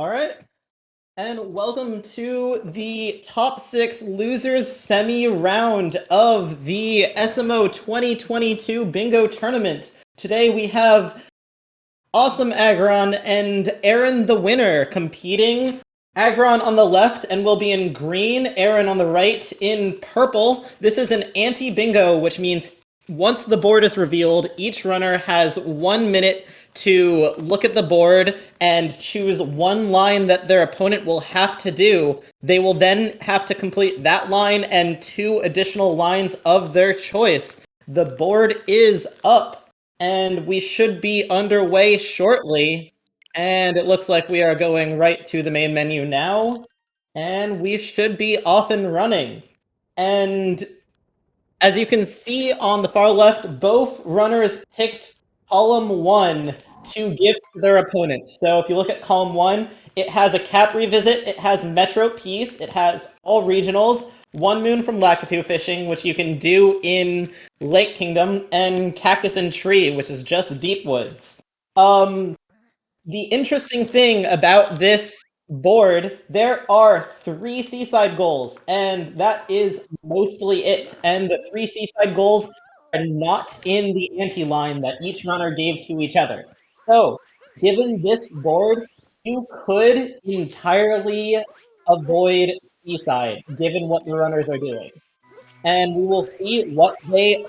Alright, and welcome to the top 6 losers semi-round of the SMO 2022 Bingo Tournament. Today we have AwesomeAggron and Aaron the winner competing. Aggron on the left and will be in green, Aaron on the right in purple. This is an anti-bingo, which means once the board is revealed, each runner has 1 minute to look at the board and choose one line that their opponent will have to do. They will then have to complete that line and 2 additional lines of their choice. The board is up, and we should be underway shortly. And it looks like we are going right to the main menu now, and we should be off and running. And as you can see on the far left, both runners picked column 1 to give to their opponents. So if you look at column 1, it has a cap revisit, it has Metro Peace, it has all regionals, 1 moon from Lakitu fishing, which you can do in Lake Kingdom, and Cactus and Tree, which is just Deep Woods. The interesting thing about this board, there are 3 seaside goals, and that is mostly it. And the 3 seaside goals are not in the anti-line that each runner gave to each other. So, given this board, you could entirely avoid seaside, given what the runners are doing. And we will see what they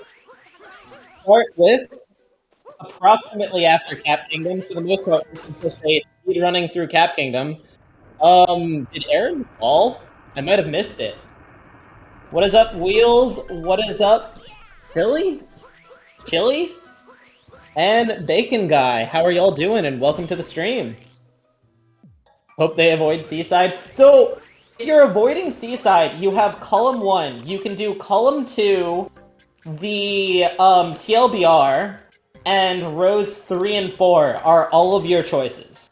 start with approximately after Cap Kingdom. For the most part, this is just a speed running through Cap Kingdom. Did Aaron fall? I might have missed it. What is up, Wheels? What is up, Chili? Chili? And Bacon Guy. How are y'all doing? And welcome to the stream. Hope they avoid Seaside. So, if you're avoiding Seaside, you have column 1. You can do column 2, the TLBR, and rows 3 and 4 are all of your choices.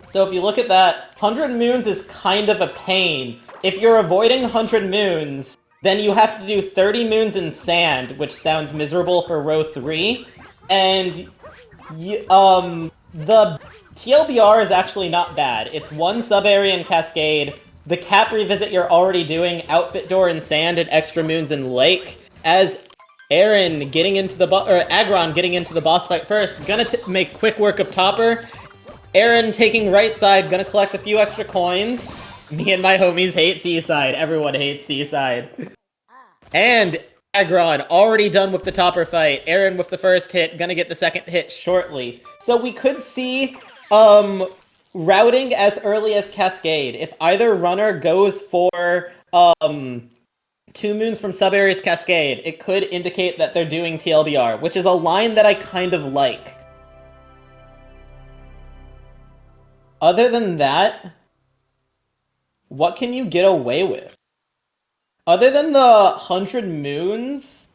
So if you look at that, 100 moons is kind of a pain. If you're avoiding 100 moons, then you have to do 30 moons in sand, which sounds miserable for row 3. And the TLBR is actually not bad. It's 1 sub-area in Cascade, the cap revisit you're already doing, outfit door in sand, and extra moons in lake. As Aaron getting into the Aggron getting into the boss fight first, gonna make quick work of Topper. Aaron taking right side, gonna collect a few extra coins. Me and my homies hate Seaside. Everyone hates Seaside. And Aggron already done with the Topper fight. Aaron with the first hit, gonna get the second hit shortly. So we could see routing as early as Cascade. If either runner goes for 2 moons from sub-areas Cascade, it could indicate that they're doing TLBR, which is a line that I kind of like. Other than that, what can you get away with? Other than the 100 moons,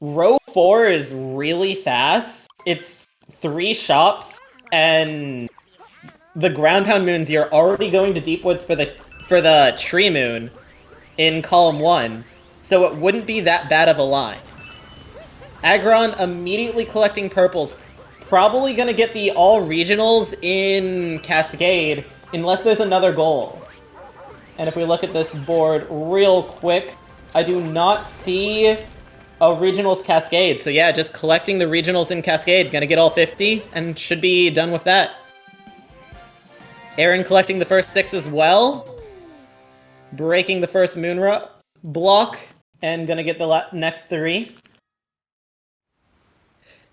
row 4 is really fast. It's 3 shops, and the ground pound moons, you're already going to Deep Woods for the tree moon in column 1, so it wouldn't be that bad of a line. Aggron immediately collecting purples, probably gonna get the all regionals in Cascade, unless there's another goal. And if we look at this board real quick, I do not see a regionals Cascade, so yeah, just collecting the regionals in Cascade, gonna get all 50, and should be done with that. Aaron collecting the first 6 as well, breaking the first moon block, and gonna get the next 3.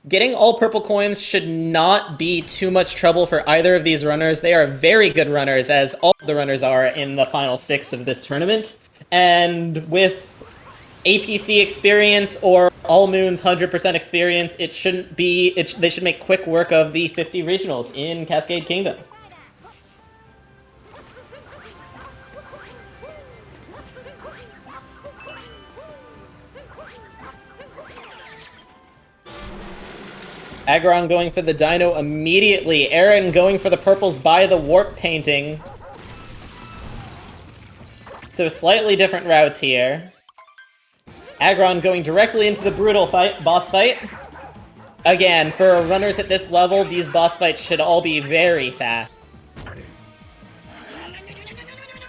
Getting all purple coins should not be too much trouble for either of these runners. They are very good runners, as all of the runners are in the final 6 of this tournament. And with APC experience or all moons 100% experience, it shouldn't be. They should make quick work of the 50 regionals in Cascade Kingdom. Aggron going for the dino immediately. Aaron going for the purples by the warp painting. So slightly different routes here. Aggron going directly into the brutal boss fight. Again, for runners at this level, these boss fights should all be very fast.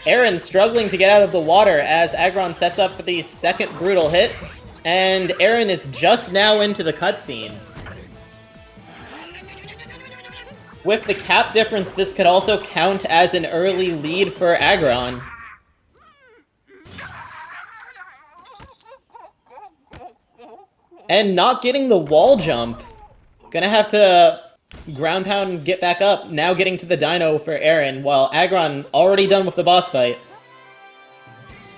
Aaron struggling to get out of the water as Aggron sets up for the second brutal hit, and Aaron is just now into the cutscene. With the cap difference, this could also count as an early lead for Aggron. And not getting the wall jump. Gonna have to ground pound and get back up, now getting to the dino for Aaron, while Aggron already done with the boss fight.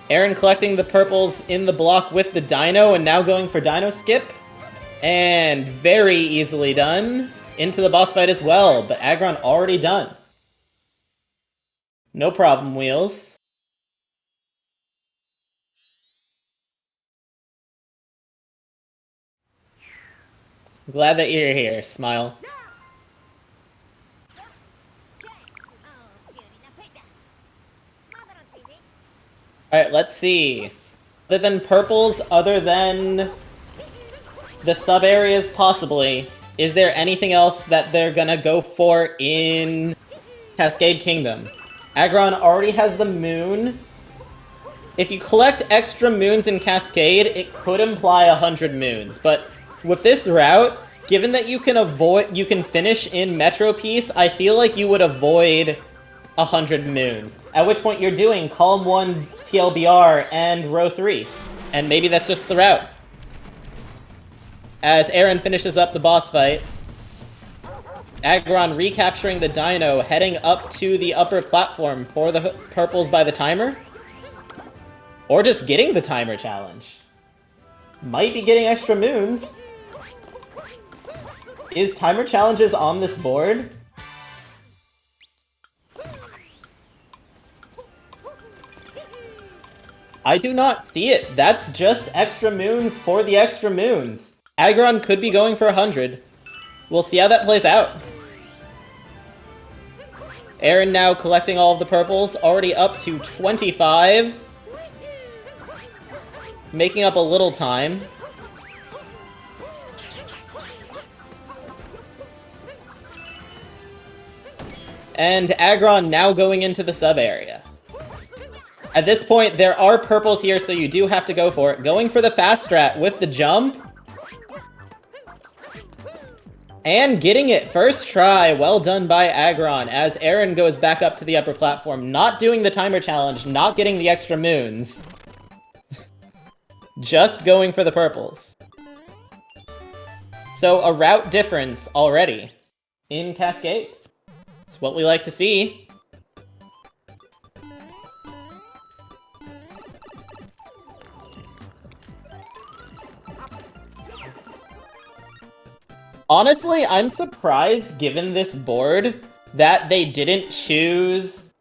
Aaron collecting the purples in the block with the dino, and now going for dino skip. And very easily done. Into the boss fight as well, but Aggron already done. No problem, Wheels. Glad that you're here, Smile. Alright, let's see. Other than purples, other than the sub-areas possibly, is there anything else that they're gonna go for in Cascade Kingdom? Aggron already has the moon. If you collect extra moons in Cascade, it could imply 100 moons, but with this route, given that you can finish in Metro Piece, I feel like you would avoid 100 moons. At which point you're doing Column 1 TLBR and Row 3. And maybe that's just the route. As Aaron finishes up the boss fight, Aggron recapturing the dino, heading up to the upper platform for the purples by the timer. Or just getting the timer challenge. Might be getting extra moons. Is timer challenges on this board? I do not see it. That's just extra moons for the extra moons. Aggron could be going for 100. We'll see how that plays out. Aaron now collecting all of the purples, already up to 25. Making up a little time. And Aggron now going into the sub-area. At this point, there are purples here, so you do have to go for it. Going for the fast strat with the jump. And getting it first try. Well done by Aggron, as Aaron goes back up to the upper platform. Not doing the timer challenge, not getting the extra moons. Just going for the purples. So a route difference already in Cascade. It's what we like to see. Honestly, I'm surprised, given this board, that they didn't choose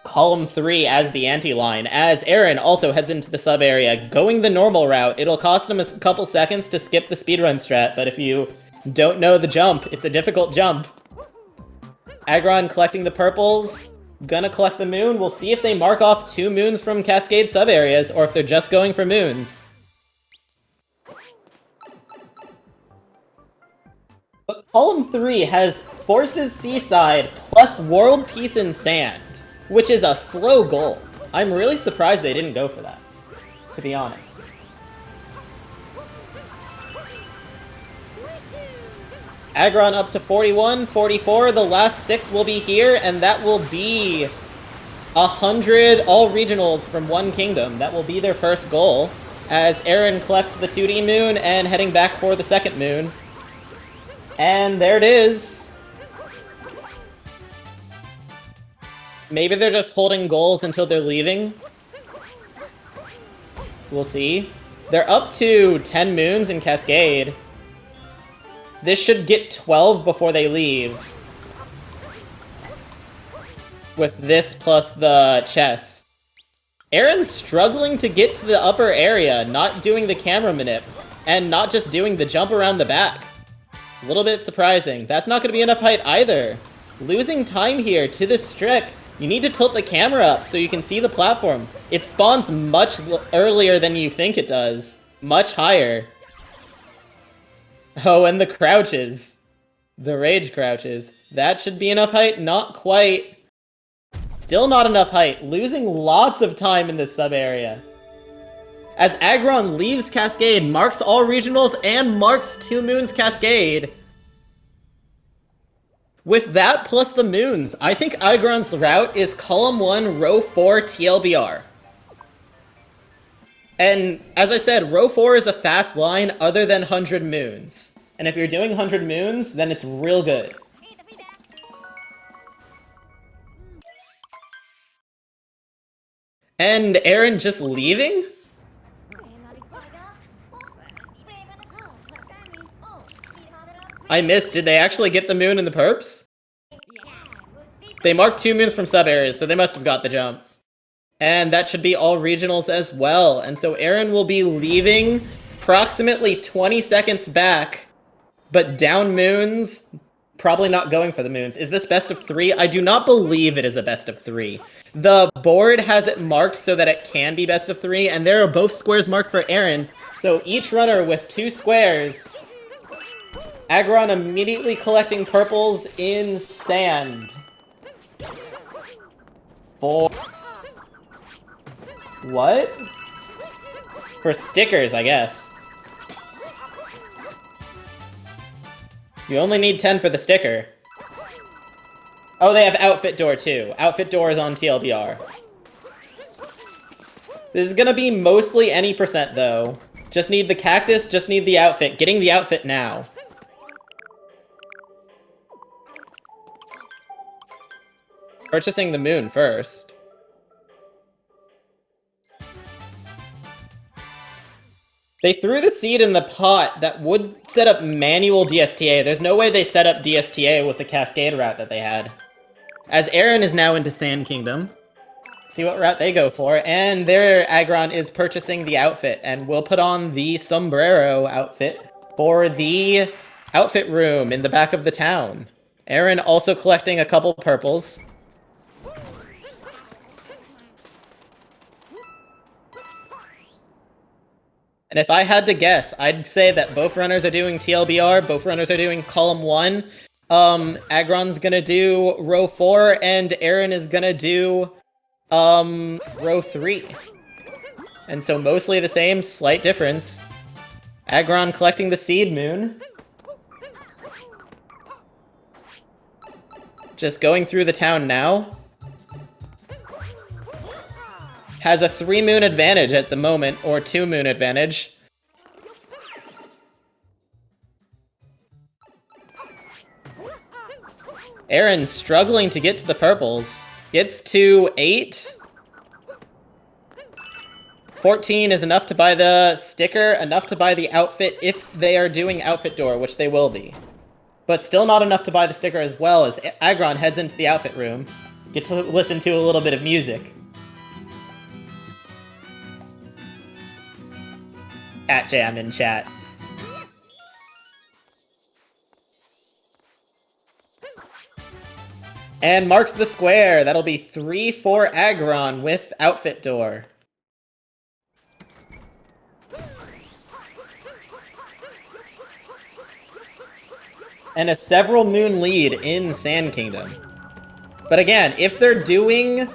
Column 3 as the anti-line, as Aaron also heads into the sub-area, going the normal route. It'll cost him a couple seconds to skip the speedrun strat, but if you don't know the jump, it's a difficult jump. Aggron collecting the purples, gonna collect the moon. We'll see if they mark off 2 moons from Cascade sub-areas, or if they're just going for moons. But Column 3 has Forces Seaside plus World Peace and Sand, which is a slow goal. I'm really surprised they didn't go for that, to be honest. Aggron up to 41, 44, the last 6 will be here, and that will be 100 all regionals from one kingdom. That will be their first goal, as Aaron collects the 2D moon and heading back for the second moon. And there it is. Maybe they're just holding goals until they're leaving. We'll see. They're up to 10 moons in Cascade. This should get 12 before they leave. With this plus the chest. Aaron's struggling to get to the upper area, not doing the camera manip, and not just doing the jump around the back. A little bit surprising. That's not going to be enough height either. Losing time here to this trick. You need to tilt the camera up so you can see the platform. It spawns much earlier than you think it does. Much higher. Oh, and the crouches. The rage crouches. That should be enough height. Not quite. Still not enough height. Losing lots of time in this sub-area. As Aggron leaves Cascade, marks all regionals, and marks 2 moons Cascade. With that plus the moons, I think Aggron's route is column 1, row 4, TLBR. And as I said, row 4 is a fast line other than 100 moons. And if you're doing 100 moons, then it's real good. And Aaron just leaving? I missed. Did they actually get the moon in the perps? They marked 2 moons from sub-areas, so they must have got the jump. And that should be all regionals as well. And so Aaron will be leaving approximately 20 seconds back, but down moons, probably not going for the moons. Is this best of 3? I do not believe it is a best of 3. The board has it marked so that it can be best of 3, and there are both squares marked for Aaron. So each runner with 2 squares. Aggron immediately collecting purples in sand. 4. What? For stickers, I guess. You only need 10 for the sticker. Oh, they have outfit door too. Outfit door is on TLBR. This is gonna be mostly any percent though. Just need the cactus, just need the outfit. Getting the outfit now. Purchasing the moon first. They threw the seed in the pot that would set up manual DSTA. There's no way they set up DSTA with the Cascade route that they had. As Aaron is now into Sand Kingdom. See what route they go for. And their Aggron is purchasing the outfit and will put on the sombrero outfit for the outfit room in the back of the town. Aaron also collecting a couple purples. And if I had to guess, I'd say that both runners are doing TLBR, both runners are doing column 1. Aggron's gonna do row 4, and Aaron is gonna do, row 3. And so mostly the same, slight difference. Aggron collecting the seed moon. Just going through the town now. Has a 3 moon advantage at the moment, or 2 moon advantage. Aaron struggling to get to the purples. Gets to 8. 14 is enough to buy the sticker, enough to buy the outfit if they are doing outfit door, which they will be. But still not enough to buy the sticker as well as Aggron heads into the outfit room. Gets to listen to a little bit of music. Cat jam in chat. And marks the square. That'll be 3 for Aggron with outfit door. And a several moon lead in Sand Kingdom. But again, if they're doing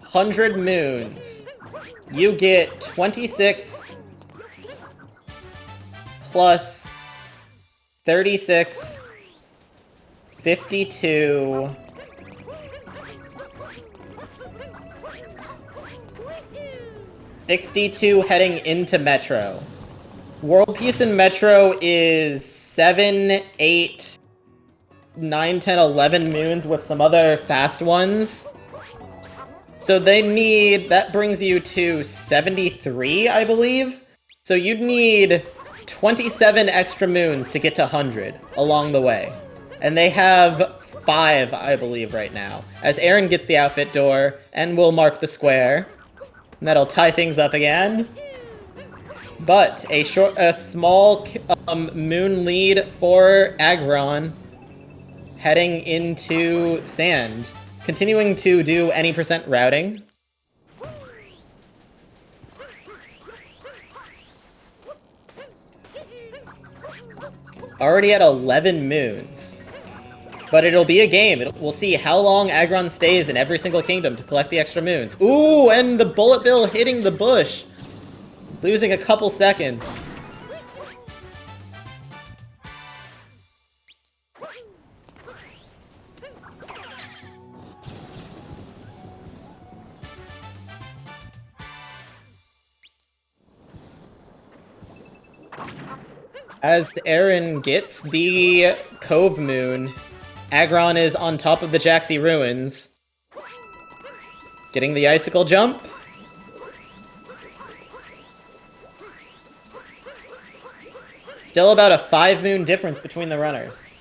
100 moons, you get 26 plus 36, 52, 62 heading into Metro. World Peace in Metro is 7, 8, 9, 10, 11 moons with some other fast ones. So they need, that brings you to 73, I believe. So you'd need 27 extra moons to get to 100 along the way. And they have 5, I believe, right now. As Aaron gets the outfit door, and will mark the square. And that'll tie things up again. But a small moon lead for Aggron heading into Sand. Continuing to do any percent routing. Already at 11 moons. But it'll be a game. We'll see how long Aggron stays in every single kingdom to collect the extra moons. Ooh, and the bullet bill hitting the bush. Losing a couple seconds. As Aaron gets the Cove Moon, Aggron is on top of the Jaxi Ruins. Getting the Icicle Jump. Still about a 5 moon difference between the runners.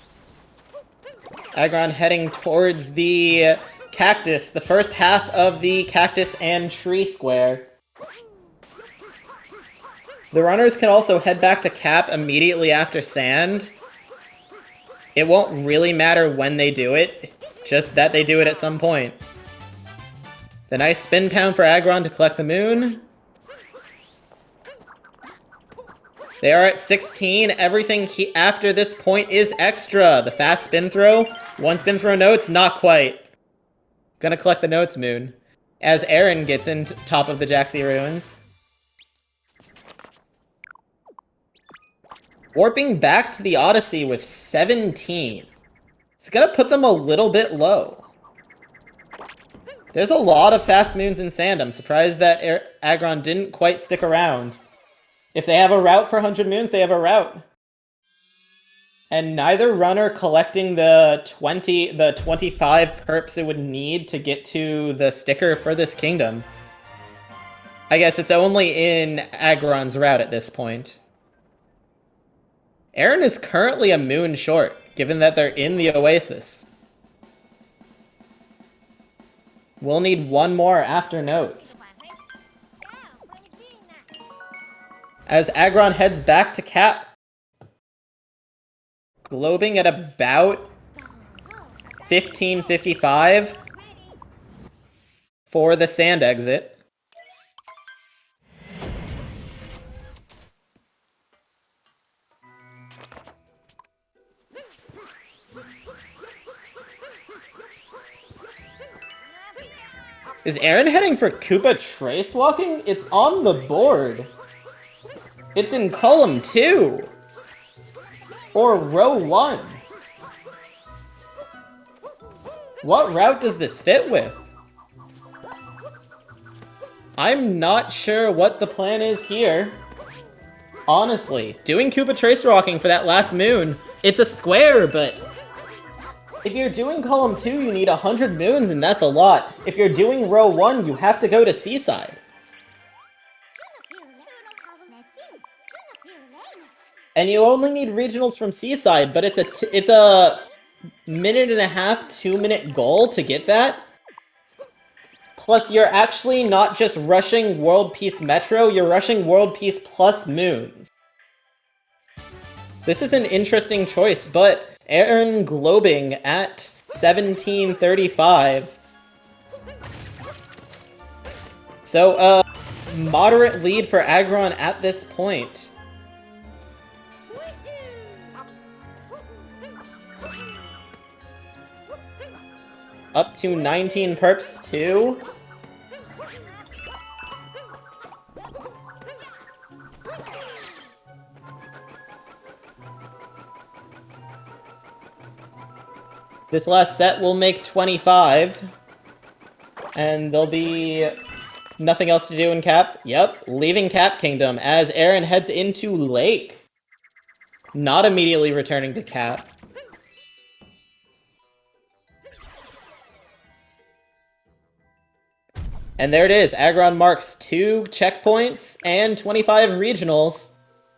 Aggron heading towards the Cactus, the first half of the Cactus and Tree Square. The runners can also head back to Cap immediately after Sand. It won't really matter when they do it, just that they do it at some point. The nice spin pound for Aggron to collect the moon. They are at 16. Everything after this point is extra. The fast spin throw. One spin throw notes, not quite. Gonna collect the notes moon. As Aaron gets in top of the Jaxi Ruins. Warping back to the Odyssey with 17. It's gonna put them a little bit low. There's a lot of fast moons in Sand. I'm surprised that Aggron didn't quite stick around. If they have a route for 100 moons, they have a route. And neither runner collecting the 25 perps it would need to get to the sticker for this kingdom. I guess it's only in Aggron's route at this point. Aaron is currently a moon short, given that they're in the Oasis. We'll need one more after notes. As Aggron heads back to Cap, globing at about 15:55 for the Sand exit. Is Aaron heading for Koopa Trace Walking? It's on the board. It's in column 2. Or row 1. What route does this fit with? I'm not sure what the plan is here. Honestly, doing Koopa Trace Walking for that last moon, it's a square, but if you're doing column 2, you need 100 moons, and that's a lot. If you're doing row 1, you have to go to Seaside. And you only need regionals from Seaside, but it's a minute and a half, 2-minute goal to get that. Plus, you're actually not just rushing World Peace Metro, you're rushing World Peace plus moons. This is an interesting choice, but Aaron globing at 17:35. So, moderate lead for Aggron at this point. Up to 19 perps, too. This last set will make 25. And there'll be nothing else to do in Cap. Yep, leaving Cap Kingdom as Aaron heads into Lake. Not immediately returning to Cap. And there it is. Aggron marks 2 checkpoints and 25 regionals.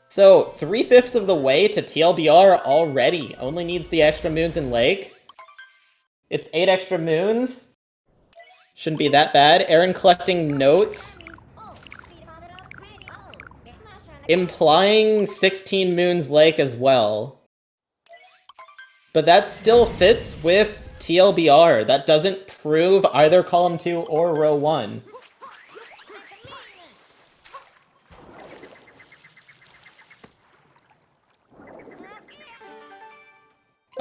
So, 3/5 of the way to TLBR already. Only needs the extra moons in Lake. It's 8 extra moons. Shouldn't be that bad. Aaron collecting notes. Implying 16 moons Lake as well. But that still fits with TLBR. That doesn't prove either column 2 or row 1.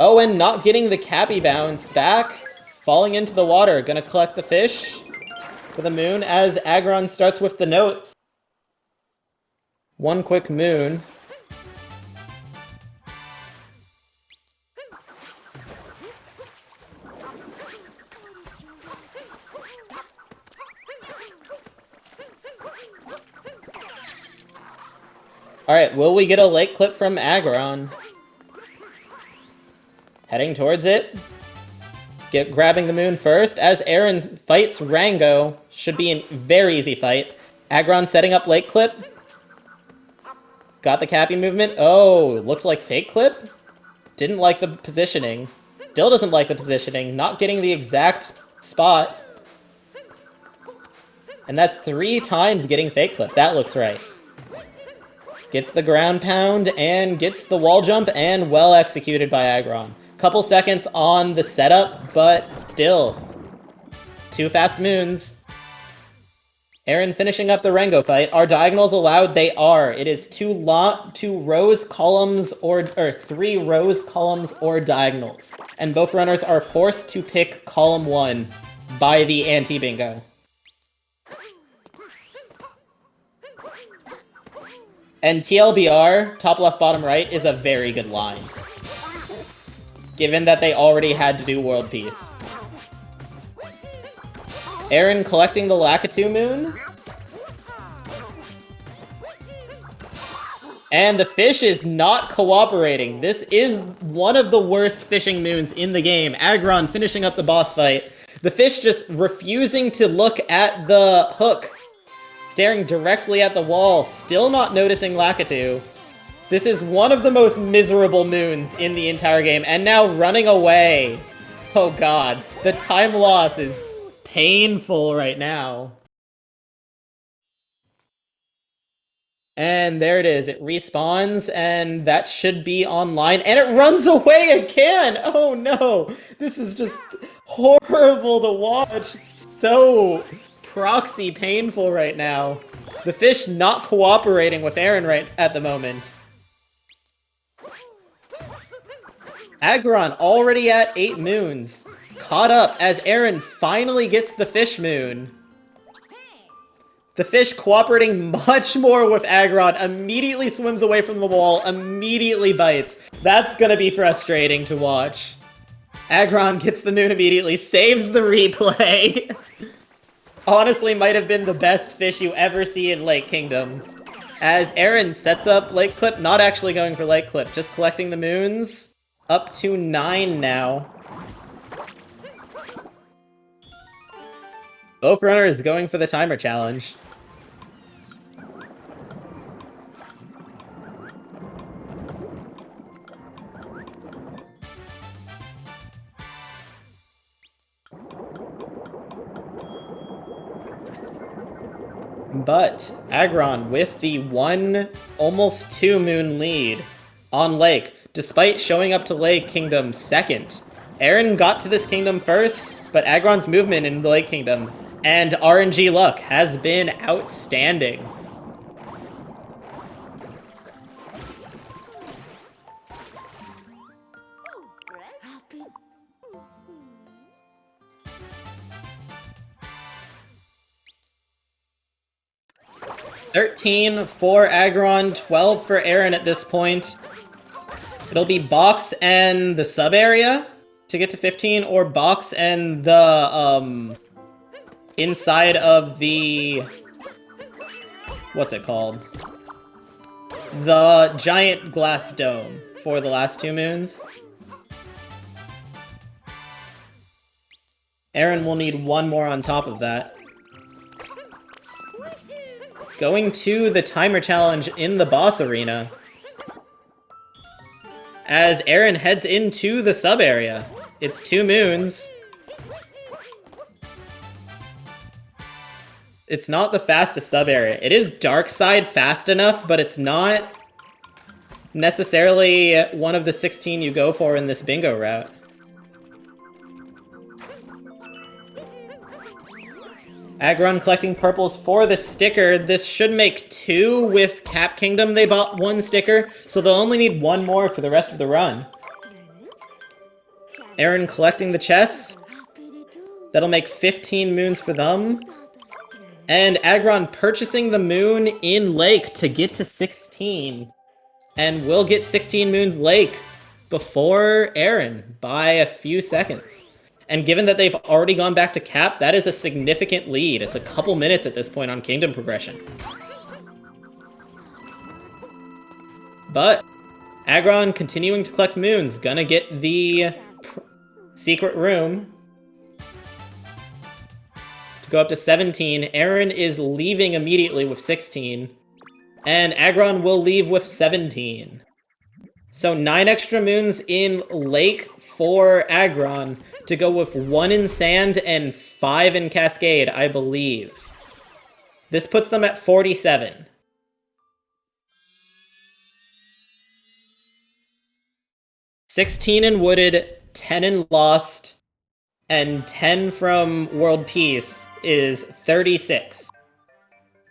Oh, and not getting the Cappy bounce back. Falling into the water. Gonna collect the fish for the moon as Aggron starts with the notes. One quick moon. Alright, will we get a lake clip from Aggron? Heading towards it. Grabbing the moon first, as Aaron fights Rango. Should be a very easy fight. Aggron setting up lake clip. Got the Cappy movement. Oh, looked like fake clip? Didn't like the positioning. Still doesn't like the positioning. Not getting the exact spot. And that's 3 times getting fake clip. That looks right. Gets the ground pound and gets the wall jump, and well executed by Aggron. Couple seconds on the setup, but still. 2 fast moons. Aaron finishing up the Rango fight. Are diagonals allowed? They are. It is 2 rows, columns, or 3 rows, columns, or diagonals. And both runners are forced to pick column 1 by the anti-bingo. And TLBR, top left, bottom right, is a very good line. Given that they already had to do World Peace. Aaron collecting the Lakitu moon. And the fish is not cooperating. This is one of the worst fishing moons in the game. Aggron finishing up the boss fight. The fish just refusing to look at the hook. Staring directly at the wall, still not noticing Lakitu. This is one of the most miserable moons in the entire game, and now running away. Oh god, the time loss is painful right now. And there it is, it respawns, and that should be online, and it runs away again! Oh no, this is just horrible to watch. It's so proxy painful right now. The fish not cooperating with Aaron right at the moment. Aggron already at 8 moons. Caught up as Aaron finally gets the fish moon. The fish cooperating much more with Aggron, immediately swims away from the wall, immediately bites. That's gonna be frustrating to watch. Aggron gets the moon immediately, saves the replay. Honestly, might have been the best fish you ever see in Lake Kingdom. As Aaron sets up Lake Clip, not actually going for Lake Clip, just collecting the moons. Up to 9 now. Both runners going for the timer challenge. But Aggron with the 1, almost 2 moon lead on Lake, despite showing up to Lake Kingdom second. Aaron got to this kingdom first, but Aggron's movement in the Lake Kingdom and RNG luck has been outstanding. $13 for Aggron, 12 for Aaron at this point. It'll be box and the sub area to get to 15, or box and the inside of the, what's it called? The giant glass dome for the last 2 moons. Aaron will need 1 more on top of that. Going to the timer challenge in the boss arena. As Aaron heads into the sub area. It's 2 moons. It's not the fastest sub area. It is dark side fast enough, but it's not necessarily one of the 16 you go for in this bingo route. Aggron collecting purples for the sticker. This should make 2 with Cap Kingdom. They bought 1 sticker, so they'll only need 1 more for the rest of the run. Aaron collecting the chests. That'll make 15 moons for them. And Aggron purchasing the moon in Lake to get to 16. And we'll get 16 moons Lake before Aaron by a few seconds. And given that they've already gone back to cap, that is a significant lead. It's a couple minutes at this point on Kingdom progression. But Aggron continuing to collect moons, gonna get the secret room to go up to 17. Aaron is leaving immediately with 16. And Aggron will leave with 17. So 9 extra moons in Lake for Aggron to go with 1 in Sand and 5 in Cascade, I believe. This puts them at 47. $16 in Wooded, 10 in Lost, and 10 from World Peace is 36.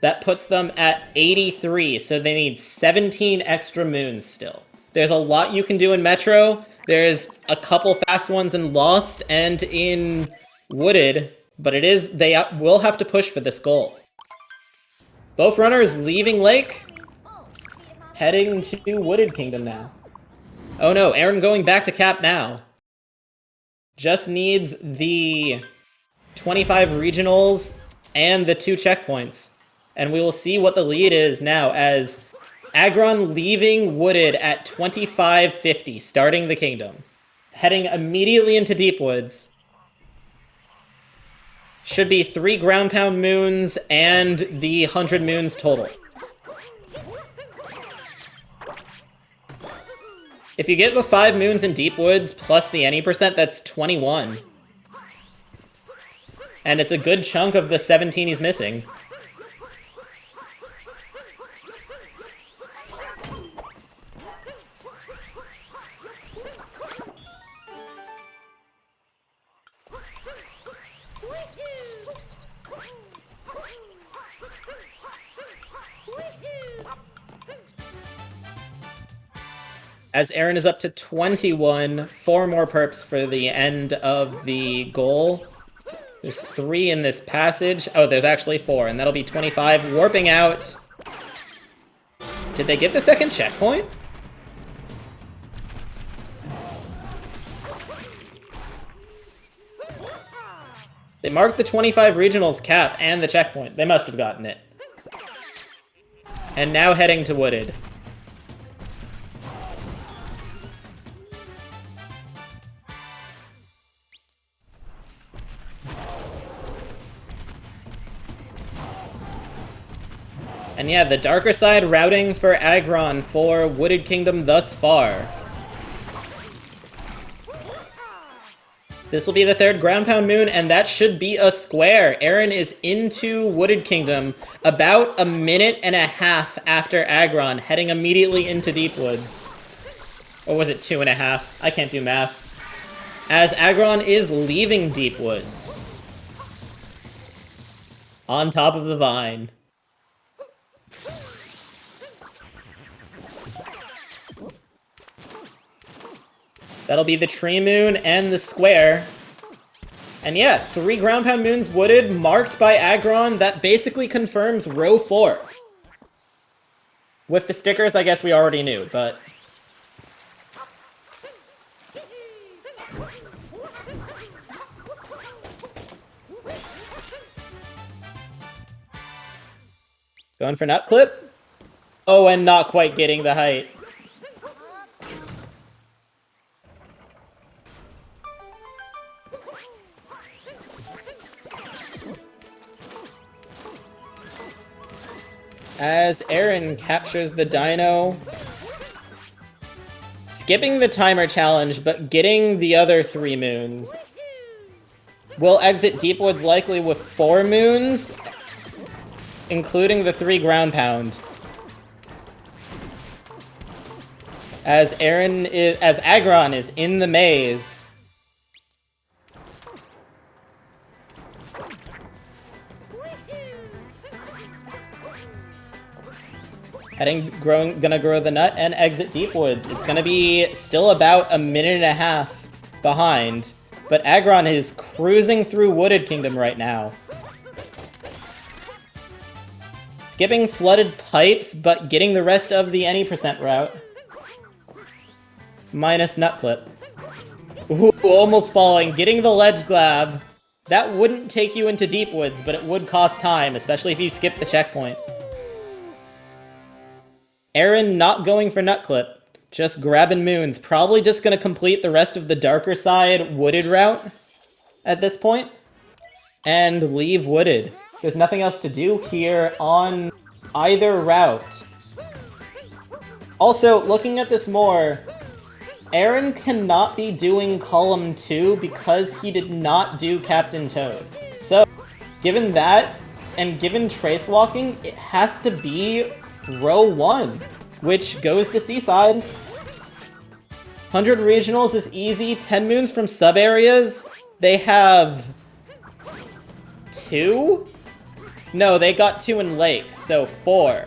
That puts them at 83, so they need 17 extra moons still. There's a lot you can do in Metro. There's a couple fast ones in Lost and in Wooded, but they will have to push for this goal. Both runners leaving Lake, heading to Wooded Kingdom now. Oh no, Aaron going back to cap now. Just needs the 25 regionals and the 2 checkpoints. And we will see what the lead is now as Aggron leaving Wooded at 2550, starting the Kingdom. Heading immediately into Deep Woods. Should be 3 ground pound moons and the 100 moons total. If you get the 5 moons in Deep Woods plus the any percent, that's 21. And it's a good chunk of the 17 he's missing. As Aaron is up to 21, 4 more perps for the end of the goal. There's 3 in this passage. Oh, there's actually 4, and that'll be 25. Warping out. Did they get the second checkpoint? They marked the 25 regionals cap and the checkpoint. They must have gotten it. And now heading to Wooded. And yeah, the darker side routing for Aggron for Wooded Kingdom thus far. This will be the 3rd ground pound moon, and that should be a square. Aaron is into Wooded Kingdom about a minute and a half after Aggron, heading immediately into Deep Woods. Or was it 2.5? I can't do math. As Aggron is leaving Deep Woods. On top of the vine. That'll be the tree moon and the square. And yeah, 3 ground pound moons Wooded marked by Aggron. That basically confirms row 4. With the stickers, I guess we already knew, but... Going for nut clip? Oh, and not quite getting the height. As Aaron captures the dino. Skipping the timer challenge, but getting the other 3 moons. We'll exit Deep Woods likely with 4 moons, including the 3 ground pound. As Aggron is in the maze. Gonna grow the nut and exit Deep Woods. It's gonna be still about a minute and a half behind, but Aggron is cruising through Wooded Kingdom right now. Skipping Flooded Pipes, but getting the rest of the any percent route. Minus Nut Clip. Ooh, almost falling. Getting the Ledge Glab. That wouldn't take you into Deep Woods, but it would cost time, especially if you skip the checkpoint. Aaron not going for Nut Clip. Just grabbing moons. Probably just going to complete the rest of the darker side Wooded route at this point. And leave Wooded. There's nothing else to do here on either route. Also, looking at this more, Aaron cannot be doing Column 2 because he did not do Captain Toad. So, given that, and given Trace Walking, it has to be Row 1, which goes to Seaside. 100 regionals is easy. 10 moons from sub-areas. They have 2? No, they got 2 in Lake, so 4.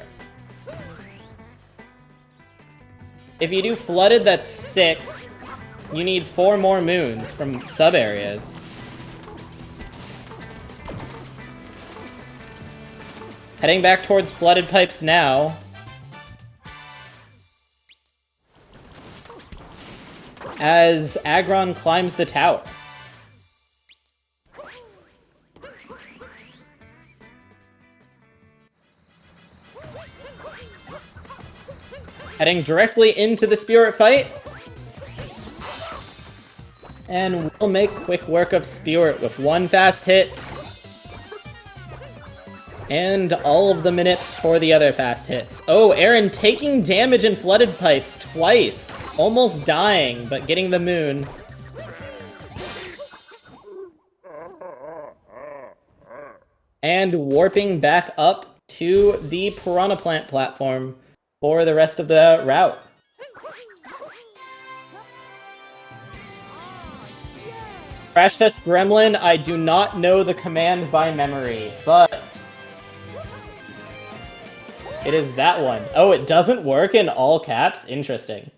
If you do Flooded, that's 6. You need 4 more moons from sub-areas. Heading back towards Flooded Pipes now. As Aggron climbs the tower. Heading directly into the Spirit fight. And we'll make quick work of Spirit with 1 fast hit. And all of the Minips for the other fast hits. Oh, Aaron taking damage in Flooded Pipes twice. Almost dying, but getting the moon. And warping back up to the Piranha Plant platform for the rest of the route. Crash Test Gremlin, I do not know the command by memory, but it is that one. Oh, it doesn't work in all caps? Interesting.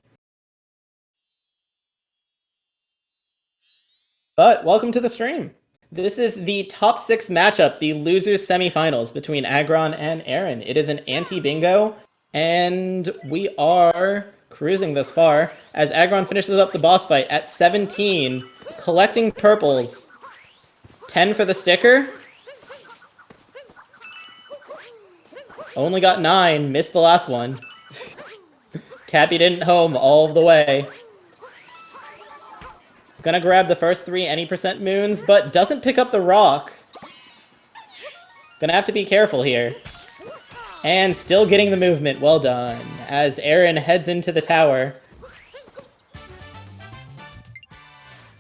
But welcome to the stream. This is the top 6 matchup, the losers semifinals between Aggron and Aaron. It is an anti-bingo. And we are cruising this far as Aggron finishes up the boss fight at 17, collecting purples. 10 for the sticker. Only got 9, missed the last one. Cappy didn't home all of the way. Gonna grab the first 3 any percent moons, but doesn't pick up the rock. Gonna have to be careful here. And still getting the movement, well done, as Aaron heads into the tower.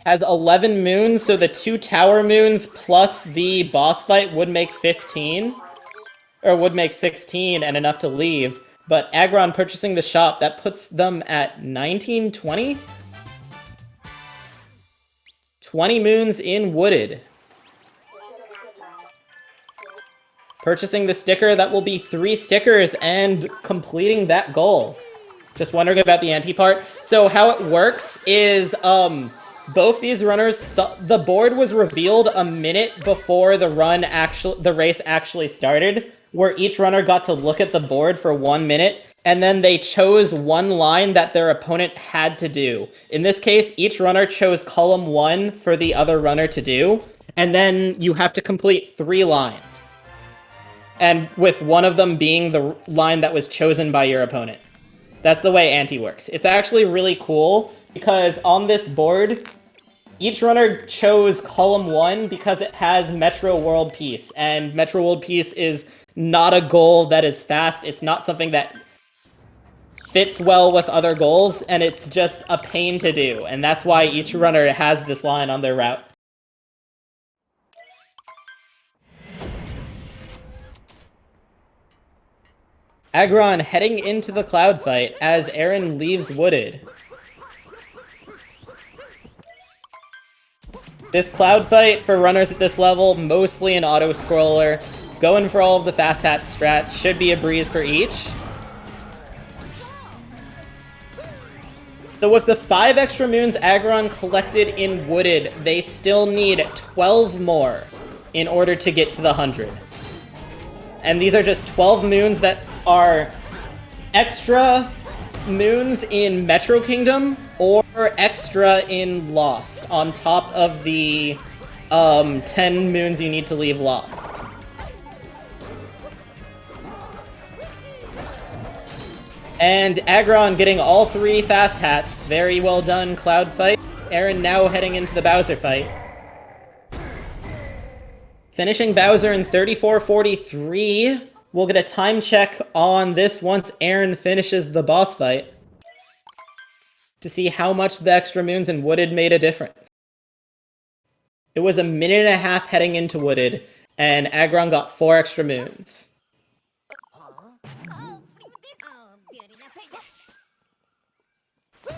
Has 11 moons, so the 2 tower moons plus the boss fight would make 15. Or would make 16 and enough to leave. But Aggron purchasing the shop, that puts them at 19, 20? 20 moons in Wooded. Purchasing the sticker, that will be 3 stickers and completing that goal. Just wondering about the anti part. So how it works is, both these runners, the board was revealed a minute before the race actually started, where each runner got to look at the board for 1 minute, and then they chose 1 line that their opponent had to do. In this case, each runner chose column 1 for the other runner to do, and then you have to complete 3 lines. And with one of them being the line that was chosen by your opponent. That's the way Anti works. It's actually really cool, because on this board, each runner chose column 1 because it has Metro World Peace, and Metro World Peace is not a goal that is fast. It's not something that fits well with other goals, and it's just a pain to do, and that's why each runner has this line on their route. Aggron heading into the cloud fight as Aaron leaves Wooded. This cloud fight for runners at this level, mostly an auto-scroller. Going for all of the fast hat strats, should be a breeze for each. So with the 5 extra moons Aggron collected in Wooded, they still need 12 more in order to get to the 100. And these are just 12 moons that are extra moons in Metro Kingdom or extra in Lost, on top of the 10 moons you need to leave Lost. And Aggron getting all 3 fast hats. Very well done, Cloud fight. Aaron now heading into the Bowser fight. Finishing Bowser in 34:43. We'll get a time check on this once Aaron finishes the boss fight to see how much the extra moons in Wooded made a difference. It was a minute and a half heading into Wooded, and Aggron got 4 extra moons.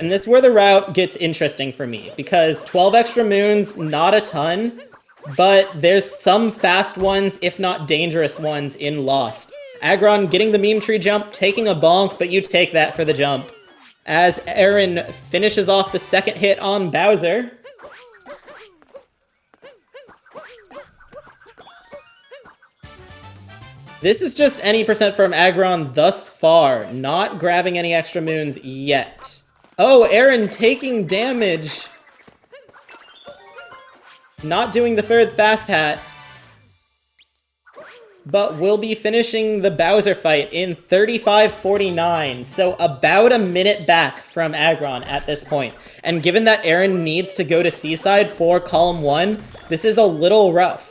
And this is where the route gets interesting for me, because 12 extra moons, not a ton, but there's some fast ones, if not dangerous ones, in Lost. Aggron getting the meme tree jump, taking a bonk, but you take that for the jump. As Aaron finishes off the second hit on Bowser. This is just any percent from Aggron thus far, not grabbing any extra moons yet. Oh, Aaron taking damage. Not doing the 3rd fast hat. But will be finishing the Bowser fight in 35:49. So about a minute back from Aggron at this point. And given that Aaron needs to go to Seaside for Column 1, this is a little rough.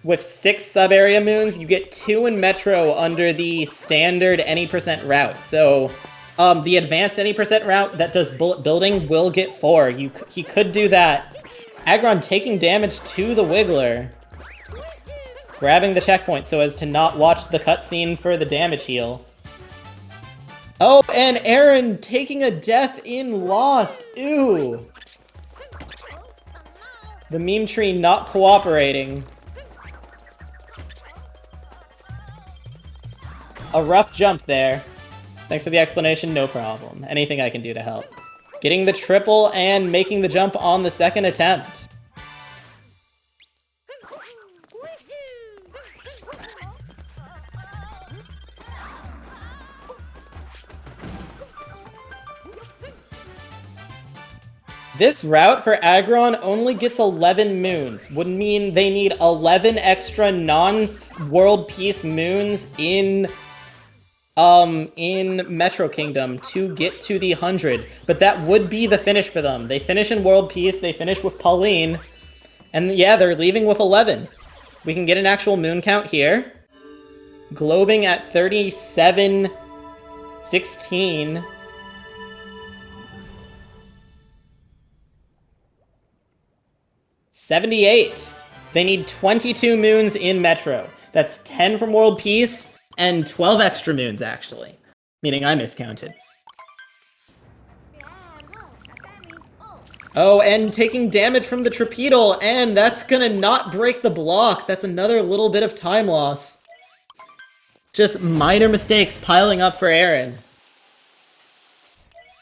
With 6 sub-area moons, you get 2 in Metro under the standard any percent route. So the advanced any percent route that does bullet building will get 4. He could do that. Aggron taking damage to the Wiggler. Grabbing the checkpoint so as to not watch the cutscene for the damage heal. Oh, and Aaron taking a death in Lost. Ooh. The meme tree not cooperating. A rough jump there. Thanks for the explanation, no problem. Anything I can do to help. Getting the triple and making the jump on the 2nd attempt. This route for Aggron only gets 11 moons. Would mean they need 11 extra non-World Peace moons in Metro Kingdom to get to the 100. But that would be the finish for them. They finish in World Peace, they finish with Pauline, and yeah, they're leaving with 11. We can get an actual moon count here. Globing at 37:16. 78. They need 22 moons in Metro. That's 10 from World Peace, and 12 extra moons, actually. Meaning I miscounted. Oh, and taking damage from the Trapedal, and that's gonna not break the block. That's another little bit of time loss. Just minor mistakes piling up for Aaron.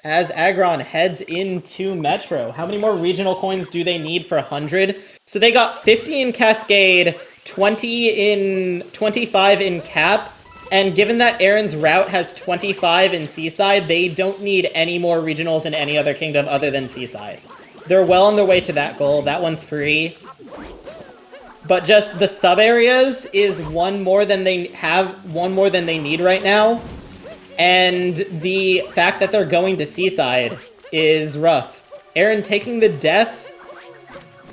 As Aggron heads into Metro. How many more regional coins do they need for 100? So they got 50 in Cascade, 25 in Cap, and given that Aaron's route has 25 in Seaside, they don't need any more regionals in any other kingdom other than Seaside. They're well on their way to that goal. That one's free. But just the sub-areas is one more than they need right now. And the fact that they're going to Seaside is rough. Aaron taking the death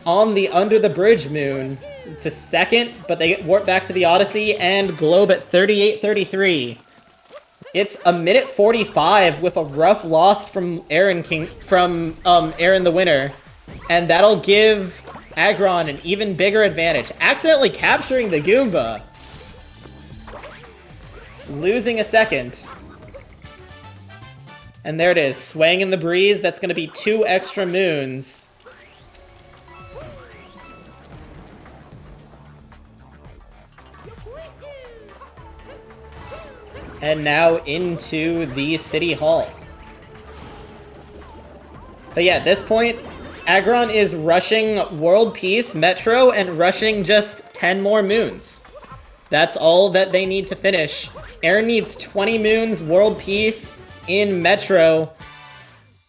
on the Under the Bridge moon. It's a 2nd, but they get warped back to the Odyssey and globe at 38:33. It's a minute 45 with a rough loss from Aaron Aaron the winner. And that'll give Aggron an even bigger advantage. Accidentally capturing the Goomba. Losing a 2nd. And there it is, swaying in the breeze. That's going to be 2 extra moons. And now into the City Hall. But yeah, at this point, Aggron is rushing World Peace, Metro, and rushing just 10 more moons. That's all that they need to finish. Aaron needs 20 moons, World Peace, in Metro,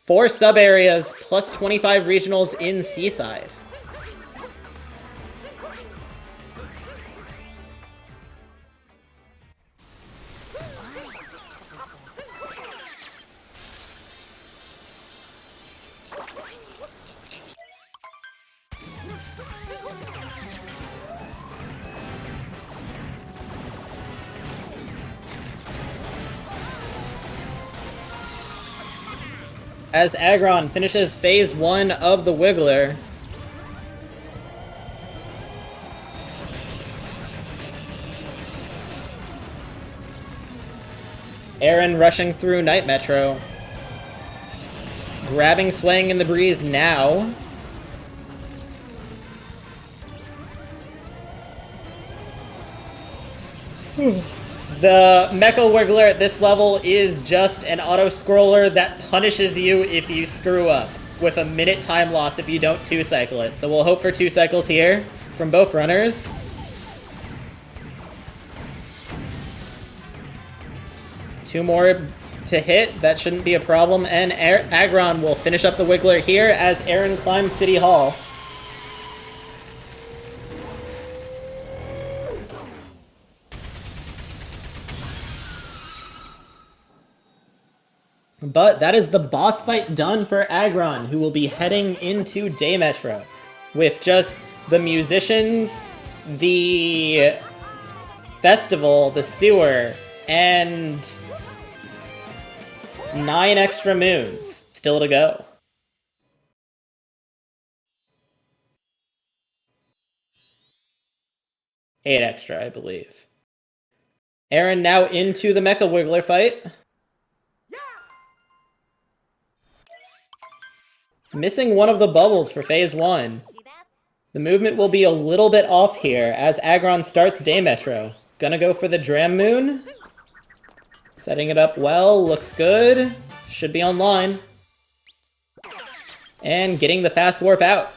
4 sub-areas, plus 25 regionals in Seaside. As Aggron finishes phase 1 of the Wiggler. Aaron rushing through Night Metro. Grabbing Swaying in the Breeze now. The Mecha Wiggler at this level is just an auto-scroller that punishes you if you screw up, with a minute time loss if you don't 2-cycle it. So we'll hope for 2 cycles here from both runners. Two more to hit, that shouldn't be a problem, and Aggron will finish up the Wiggler here as Aaron climbs City Hall. But that is the boss fight done for Aggron, who will be heading into Day Metro with just the musicians, the festival, the sewer, and 9 extra moons still to go. Eight extra, I believe. Aaron now into the Mecha Wiggler fight. Missing one of the bubbles for phase 1. The movement will be a little bit off here as Aggron starts Day Metro. Gonna go for the Dram Moon. Setting it up well, looks good. Should be online. And getting the fast warp out.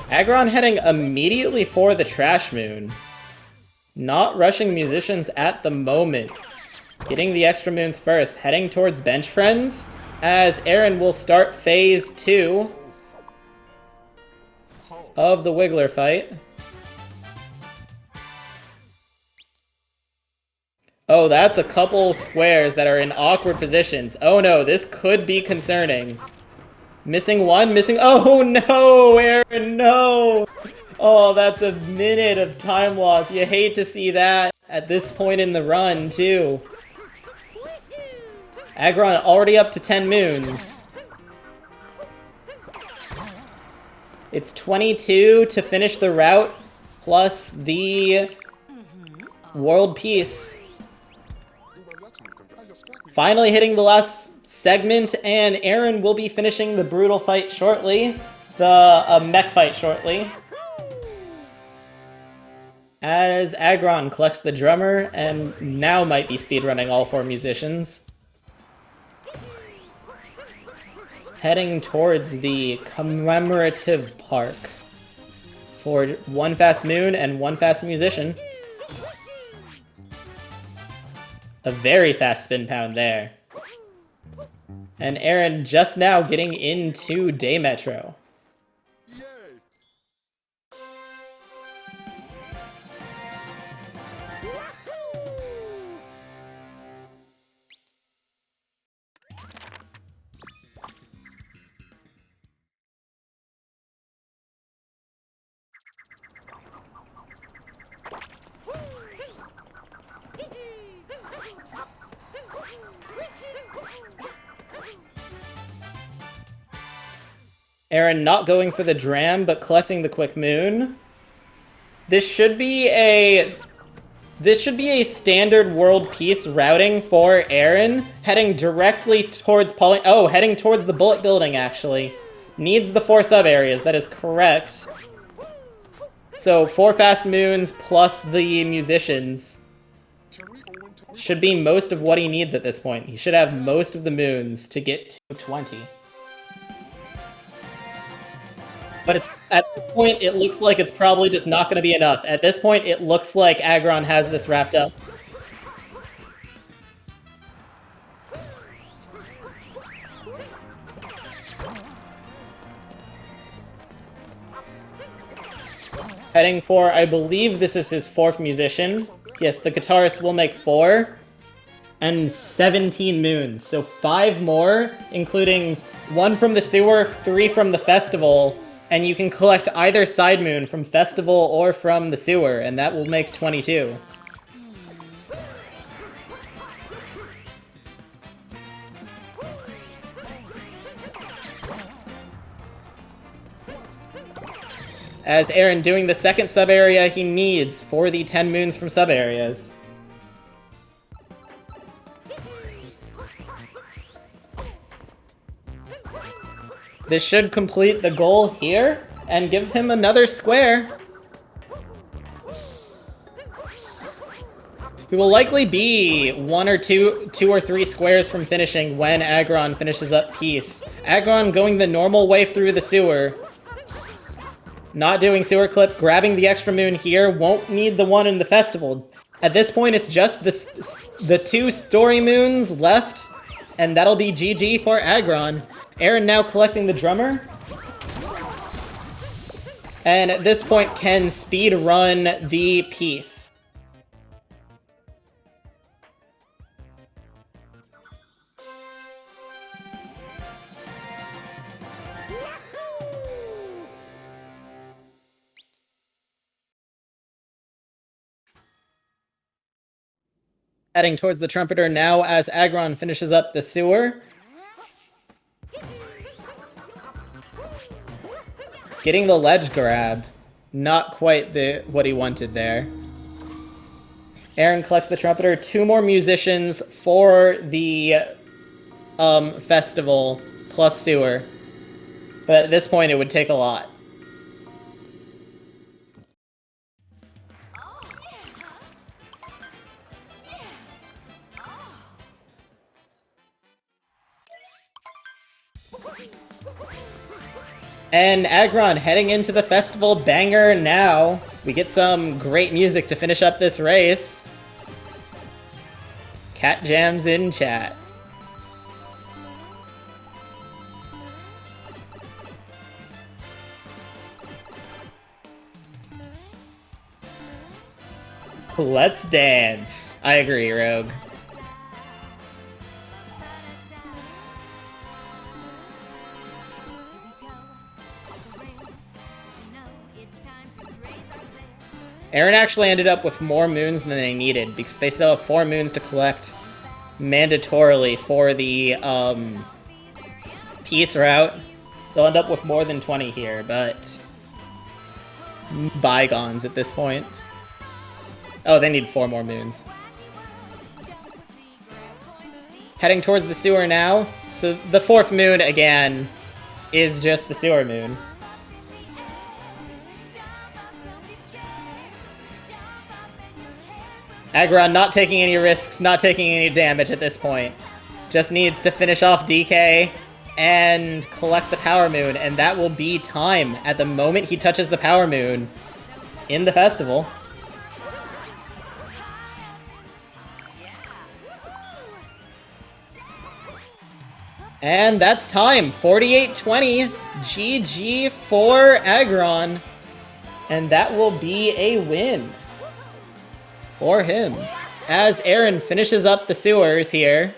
Aggron heading immediately for the Trash Moon. Not rushing musicians at the moment. Getting the extra moons first, heading towards Bench Friends, as Aaron will start phase 2 of the Wiggler fight. Oh, that's a couple squares that are in awkward positions. Oh no, this could be concerning. Missing one, missing... Oh no, Aaron, no! Oh, that's a minute of time loss. You hate to see that at this point in the run, too. Aggron already up to 10 moons. It's 22 to finish the route, plus the World Peace. Finally hitting the last segment, and Aaron will be finishing the brutal fight shortly. The mech fight shortly. As Aggron collects the drummer, and now might be speedrunning all 4 musicians. Heading towards the commemorative park for 1 fast moon and 1 fast musician. A very fast spin pound there. And Aaron just now getting into Day Metro. Aaron not going for the Dram, but collecting the Quick Moon. This should be a standard World Peace routing for Aaron, heading directly towards heading towards the Bullet Building, actually. Needs the 4 sub-areas, that is correct. So 4 fast moons plus the musicians should be most of what he needs at this point. He should have most of the moons to get to 20. But at this point, it looks like it's probably just not going to be enough. At this point, it looks like Aggron has this wrapped up. Heading for, I believe this is his 4th musician. Yes, the guitarist will make 4. And 17 moons. So 5 more, including 1 from the sewer, 3 from the festival, and you can collect either side moon from festival or from the sewer, and that will make 22. As Aaron doing the second sub-area he needs for the 10 moons from sub-areas. This should complete the goal here and give him another square. He will likely be 1 or 2 or 3 squares from finishing when Aggron finishes up Peace. Aggron going the normal way through the sewer. Not doing sewer clip, grabbing the extra moon here, won't need the one in the festival. At this point, it's just the 2 story moons left, and that'll be GG for Aggron. Aaron now collecting the drummer. And at this point can speed run the piece. Heading towards the trumpeter now as Aggron finishes up the sewer. Getting the ledge grab. Not quite what he wanted there. Aaron collects the trumpeter. 2 more musicians for the festival plus sewer. But at this point it would take a lot. And Aggron heading into the festival banger now. We get some great music to finish up this race. Cat jams in chat. Let's dance. I agree, Rogue. Aaron actually ended up with more moons than they needed, because they still have 4 moons to collect mandatorily for the peace route. They'll end up with more than 20 here, but bygones at this point. Oh, they need 4 more moons. Heading towards the sewer now. So the 4th moon, again, is just the sewer moon. Aggron not taking any risks, not taking any damage at this point. Just needs to finish off DK and collect the Power Moon, and that will be time at the moment he touches the Power Moon in the festival. And that's time. 48-20. GG for Aggron. And that will be a win for him. As Aaron finishes up the sewers here.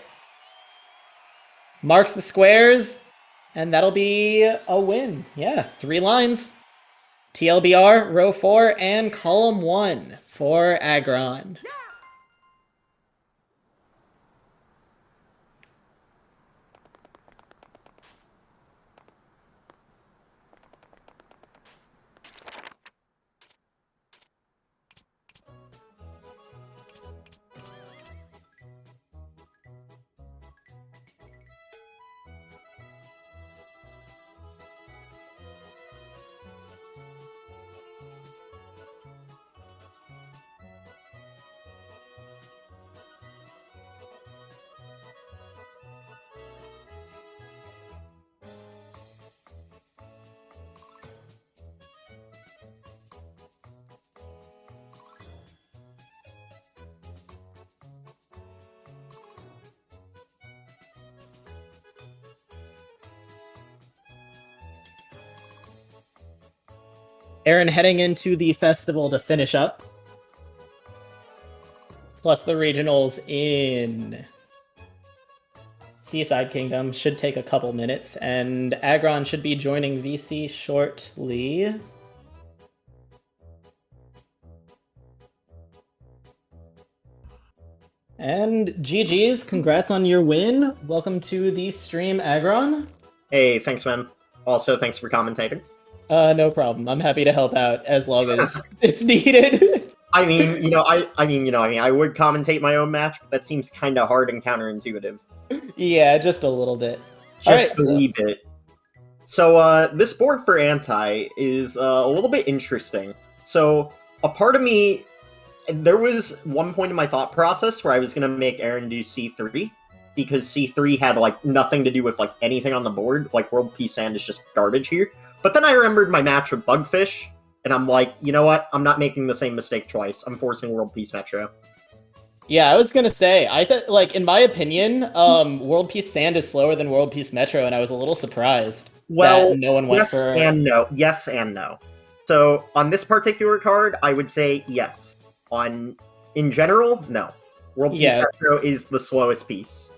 Marks the squares. And that'll be a win. Yeah, 3 lines. TLBR, row 4, and column 1 for Aggron. Aaron heading into the festival to finish up. Plus the regionals in Seaside Kingdom should take a couple minutes, and Aggron should be joining VC shortly. And GG's, congrats on your win. Welcome to the stream, Aggron. Hey, thanks, man. Also, thanks for commentating. No problem. I'm happy to help out as long as it's needed. I mean, I would commentate my own match, but that seems kind of hard and counterintuitive. Yeah, just a little bit. Just a wee bit. So, this board for Anti is a little bit interesting. So, a part of me, there was one point in my thought process where I was going to make Aaron do C3, because C3 had, like, nothing to do with, like, anything on the board. Like, World Peace Sand is just garbage here. But then I remembered my match with Bugfish, and I'm like, you know what? I'm not making the same mistake twice. I'm forcing World Peace Metro. Yeah, I was gonna say, I thought, like, in my opinion, World Peace Sand is slower than World Peace Metro, and I was a little surprised that no one went for... and no. Yes and no. So, on this particular card, I would say yes. In general, no. World Peace Metro is the slowest piece.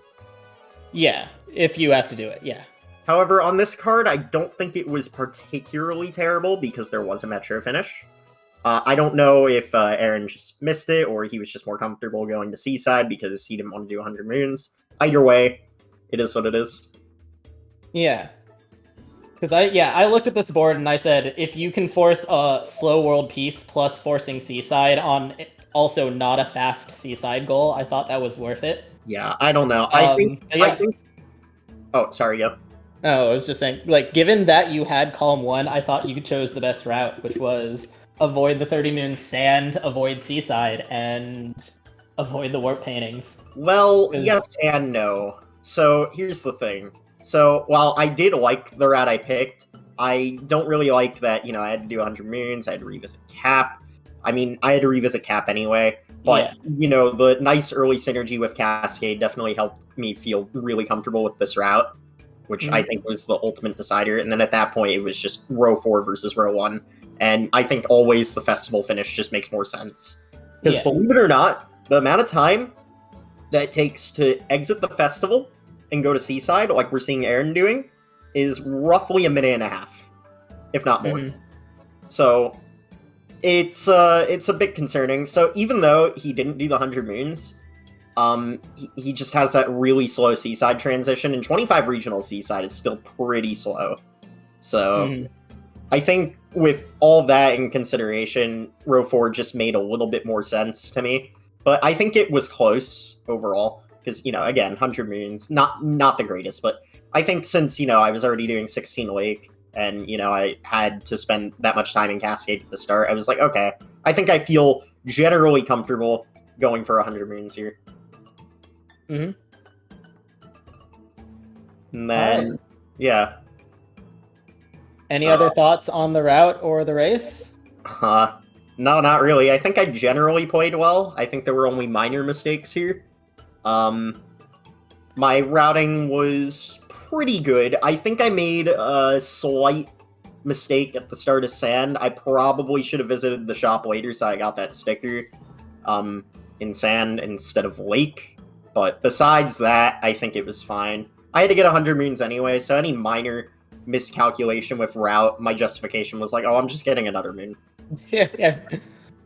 Yeah, if you have to do it, yeah. However, on this card, I don't think it was particularly terrible because there was a Metro finish. I don't know if Aaron just missed it or he was just more comfortable going to Seaside because he didn't want to do 100 Moons. Either way, it is what it is. Yeah. Because I looked at this board and I said, if you can force a slow World Peace plus forcing Seaside on also not a fast Seaside goal, I thought that was worth it. Yeah, I don't know. I think... Oh, sorry, yep. No, I was just saying, like, given that you had column 1, I thought you chose the best route, which was avoid the 30 Moon Sand, avoid Seaside, and avoid the Warp Paintings. Well, yes and no. So, here's the thing. So, while I did like the route I picked, I don't really like that, you know, I had to do 100 Moons, I had to revisit Cap. I mean, I had to revisit Cap anyway, but, you know, the nice early synergy with Cascade definitely helped me feel really comfortable with this route, which I think was the ultimate decider. And then at that point, it was just row 4 versus row 1. And I think always the festival finish just makes more sense. Because believe it or not, the amount of time that it takes to exit the festival and go to Seaside, like we're seeing Aaron doing, is roughly a minute and a half, if not more. So it's a bit concerning. So even though he didn't do the 100 Moons, he just has that really slow Seaside transition, and 25 regional Seaside is still pretty slow. So I think with all that in consideration, row 4 just made a little bit more sense to me. But I think it was close overall, because, you know, again, 100 Moons, not the greatest, but I think since, you know, I was already doing 16 Lake, and, you know, I had to spend that much time in Cascade at the start, I was like, okay, I think I feel generally comfortable going for 100 Moons here. And then, Any other thoughts on the route or the race? No, not really. I think I generally played well. I think there were only minor mistakes here. My routing was pretty good. I think I made a slight mistake at the start of Sand. I probably should have visited the shop later so I got that sticker in Sand instead of Lake. But besides that, I think it was fine. I had to get 100 Moons anyway, so any minor miscalculation with route, my justification was like, oh, I'm just getting another Moon. Yeah.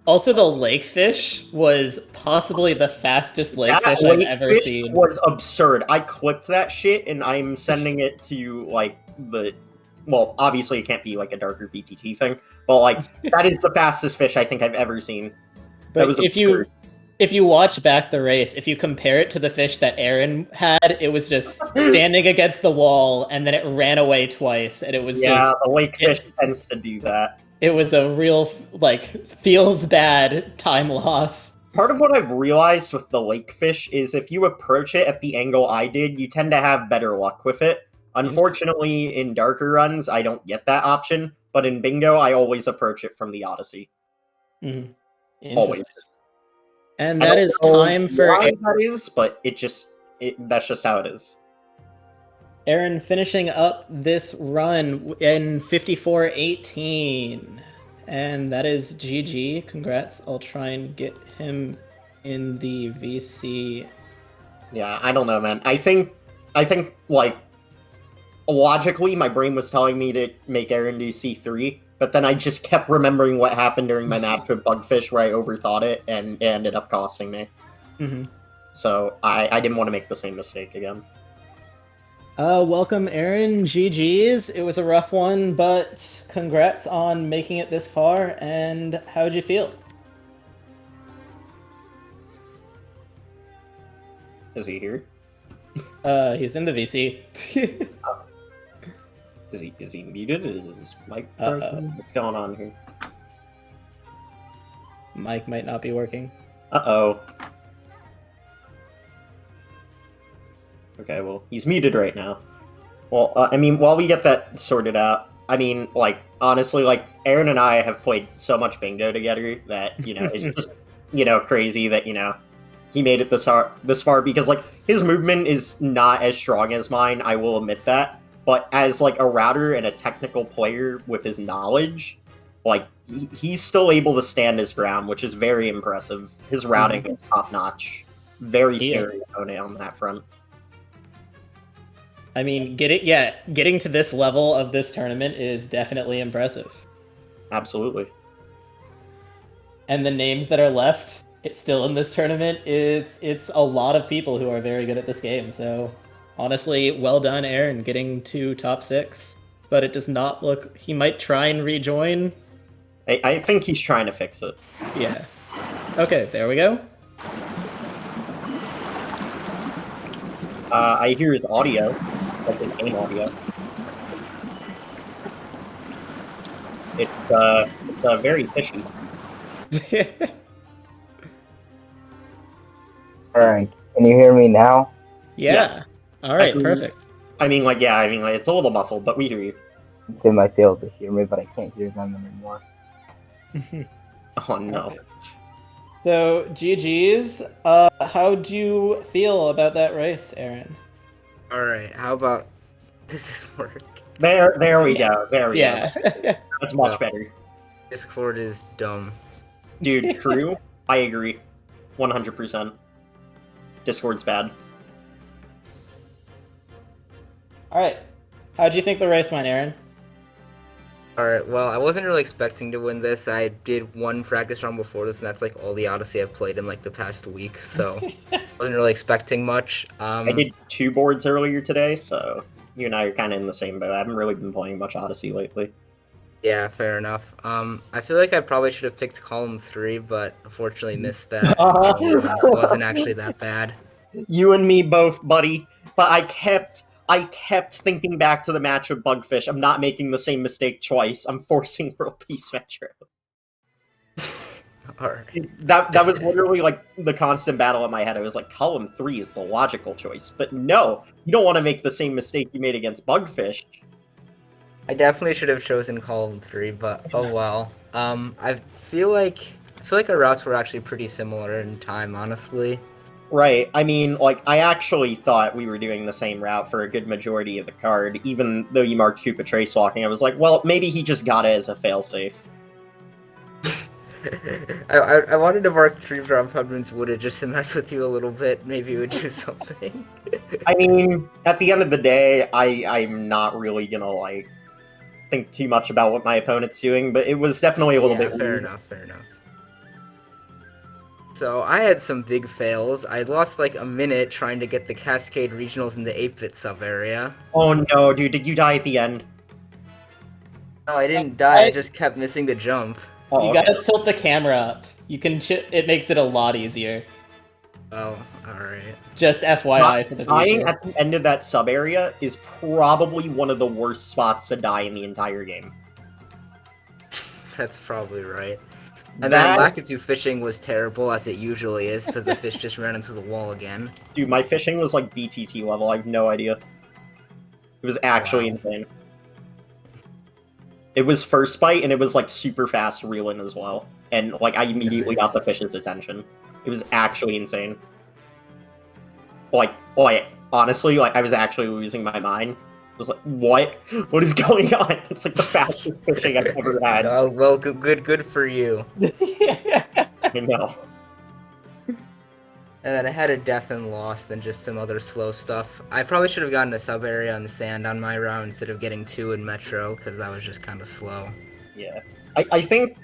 Also, the lakefish was possibly the fastest lakefish I've ever seen. It was absurd. I clipped that shit, and I'm sending it to, like, well, obviously it can't be, like, a darker BTT thing, but, like, that is the fastest fish I think I've ever seen. But that was absurd. If you watch back the race, if you compare it to the fish that Aaron had, it was just standing against the wall, and then it ran away twice, and it was the lakefish tends to do that. It was a real, like, feels bad time loss. Part of what I've realized with the lakefish is if you approach it at the angle I did, you tend to have better luck with it. Unfortunately, in darker runs, I don't get that option, but in bingo, I always approach it from the Odyssey. Always. And that is time for... why that is, but that's just how it is. Aaron finishing up this run in 54-18. And that is GG. Congrats. I'll try and get him in the VC. Yeah, I don't know, man. I think like logically, my brain was telling me to make Aaron do C3, but then I just kept remembering what happened during my match with Bugfish where I overthought it and it ended up costing me. Mm-hmm. So I didn't want to make the same mistake again. Welcome, Aaron. GG's. It was a rough one, but congrats on making it this far. And how'd you feel? Is he here? He's in the VC. Is he muted? Is his mic Uh-oh. broken? What's going on here? Mic might not be working. Uh-oh. Okay, well, he's muted right now. Well, I mean, while we get that sorted out, I mean, like, honestly, like, Aaron and I have played so much bingo together that, you know, it's just, you know, crazy that, you know, he made it this far, because, like, his movement is not as strong as mine, I will admit that, but as, like, a router and a technical player with his knowledge, like, he's still able to stand his ground, which is very impressive. His routing is top-notch. Very scary opponent on that front. I mean, getting to this level of this tournament is definitely impressive. Absolutely. And the names that are left, it's still in this tournament. It's a lot of people who are very good at this game. So, honestly, well done, Aaron, getting to top 6. But it does not look. He might try and rejoin. I think he's trying to fix it. Yeah. Okay, there we go. I hear his audio. Like his game audio. It's very fishy. Alright, can you hear me now? Yeah. All right, perfect. I mean, like, it's a little muffled, but we hear you. They might be able to hear me, but I can't hear them anymore. Oh, no. Okay. So, GG's. How'd you feel about that race, Aaron? Alright, how about does this work? There we go. There we go. Yeah. That's much No. better. Discord is dumb. Dude, true. I agree. 100%. Discord's bad. All right. How'd you think the race went, Aaron? Alright, well, I wasn't really expecting to win this. I did one practice round before this, and that's like all the Odyssey I've played in like the past week, so wasn't really expecting much. I did 2 boards earlier today, so you and I are kind of in the same boat. I haven't really been playing much Odyssey lately. Yeah, fair enough. I feel like I probably should have picked column 3, but unfortunately missed that. It wasn't actually that bad. You and me both, buddy. But I kept thinking back to the match with Bugfish. I'm not making the same mistake twice. I'm forcing World Peace Metro. Alright. That was literally like the constant battle in my head. I was like, column 3 is the logical choice. But no, you don't want to make the same mistake you made against Bugfish. I definitely should have chosen column 3, but oh well. I feel like our routes were actually pretty similar in time, honestly. Right. I mean, like, I actually thought we were doing the same route for a good majority of the card, even though you marked Koopa Trace walking. I was like, well, maybe he just got it as a failsafe. I wanted to mark 3 Drum Hudrons would it just to mess with you a little bit. Maybe it would do something. I mean, at the end of the day, I'm not really gonna, like, think too much about what my opponent's doing, but it was definitely a little bit fair weird. enough. So I had some big fails. I lost like a minute trying to get the Cascade Regionals in the 8-bit sub area. Oh no, dude, did you die at the end? No, I didn't die. I just kept missing the jump. Oh, You okay. gotta tilt the camera up. You can. It makes it a lot easier. Oh, alright. Just FYI for the Dying future. at the end of that sub area is probably one of the worst spots to die in the entire game. That's probably right. And That- then Lakitu fishing was terrible, as it usually is, because the fish just ran into the wall again. Dude, my fishing was like BTT level. I have no idea. It was actually Wow. insane. It was first bite, and it was like super fast reeling as well. And like I immediately got the fish's attention. It was actually insane. Like honestly, like I was actually losing my mind. was like, what? What is going on? It's like the fastest pushing I've ever had. Oh, well, good for you. I know. And then I had a death and lost and just some other slow stuff. I probably should have gotten a sub area on the sand on my round instead of getting 2 in Metro, because that was just kind of slow. Yeah. I think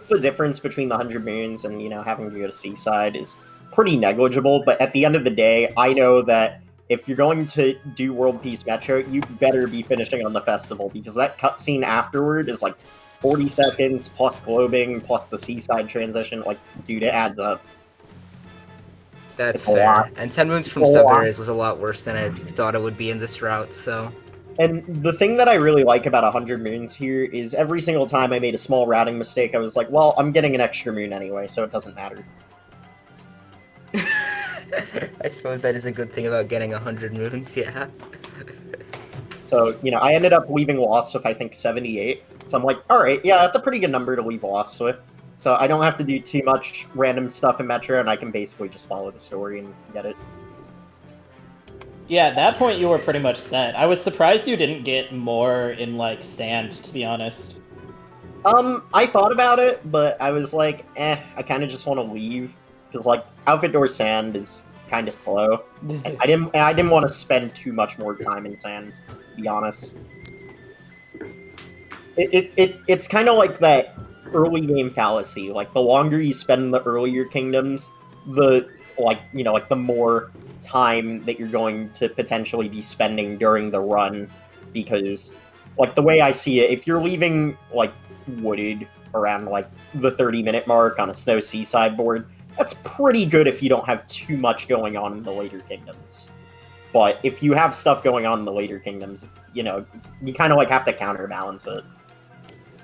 the difference between the 100 millions and, having to go to Seaside is pretty negligible, but at the end of the day, I know that if you're going to do World Peace Metro, you better be finishing on the festival, because that cutscene afterward is like 40 seconds, plus globing, plus the Seaside transition. Like, dude, it adds up. That's It's a fair. lot. And 10 moons from It's a sub lot. areas was a lot worse than I thought it would be in this route, so... And the thing that I really like about 100 moons here is every single time I made a small routing mistake, I was like, well, I'm getting an extra moon anyway, so it doesn't matter. I suppose that is a good thing about getting 100 moons, yeah. So, I ended up leaving Lost with, I think, 78. So I'm like, alright, yeah, that's a pretty good number to leave Lost with. So I don't have to do too much random stuff in Metro, and I can basically just follow the story and get it. Yeah, at that point you were pretty much set. I was surprised you didn't get more in, like, sand, to be honest. I thought about it, but I was like, I kind of just want to leave. Because, like, Outfit Door Sand is kind of slow. And I didn't want to spend too much more time in sand, to be honest. It's kind of like that early game fallacy. Like, the longer you spend in the earlier kingdoms, the more time that you're going to potentially be spending during the run. Because, like, the way I see it, if you're leaving, like, Wooded around, like, the 30-minute mark on a Snow Seaside board, that's pretty good if you don't have too much going on in the later kingdoms. But if you have stuff going on in the later kingdoms, you kind of, like, have to counterbalance it.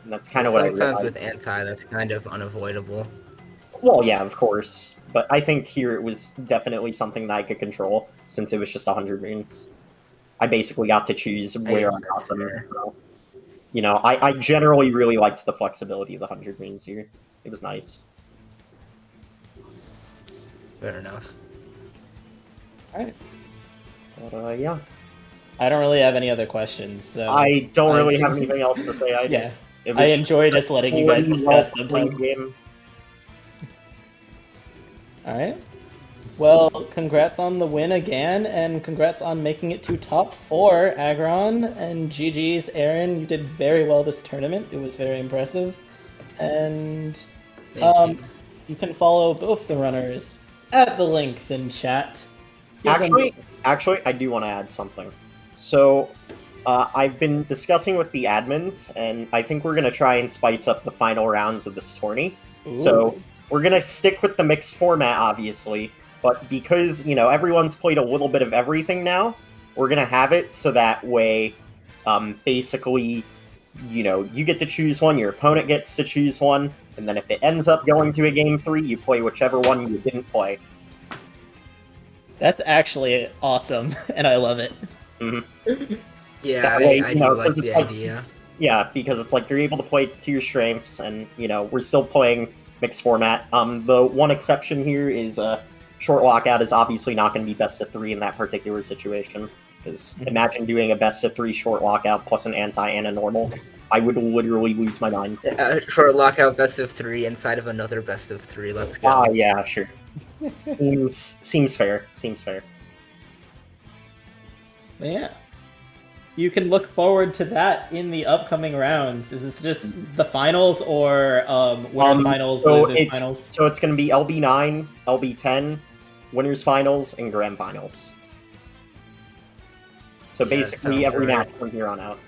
And that's kind of what I realized. Sometimes with anti, that's kind of unavoidable. Well, yeah, of course. But I think here it was definitely something that I could control, since it was just 100 moons. I basically got to choose where I got them. So, I generally really liked the flexibility of the 100 moons here. It was nice. Fair enough. Alright. But, yeah. I don't really have any other questions, so... I don't really have anything else to say. Yeah. I enjoy just letting you guys discuss sometimes. Game. Alright. Well, congrats on the win again, and congrats on making it to top 4, Agron, and GG's, Aaron. You did very well this tournament. It was very impressive. And Thank you. you can follow both the runners at the links in chat. Actually, I do want to add something. So, I've been discussing with the admins, and I think we're going to try and spice up the final rounds of this tourney. Ooh. So, we're going to stick with the mixed format, obviously, but because, everyone's played a little bit of everything now, we're going to have it so that way, basically, you get to choose one, your opponent gets to choose one, and then if it ends up going to a game 3, you play whichever one you didn't play. That's actually awesome, and I love it. Mm-hmm. Yeah, way, I do like the idea. Yeah, because it's like you're able to play to your strengths, and, we're still playing mixed format. The one exception here is short lockout is obviously not going to be best of 3 in that particular situation. Because imagine doing a best of 3 short lockout plus an anti and a normal. I would literally lose my mind. For lockout best of 3 inside of another best of 3, let's go. Ah, yeah, sure. Seems fair. Seems fair. Yeah. You can look forward to that in the upcoming rounds. Is this just the finals or winners finals, losers finals? So it's going to be LB9, LB10, winners finals, and grand finals. So Yeah, basically that sounds every right. match from here on out.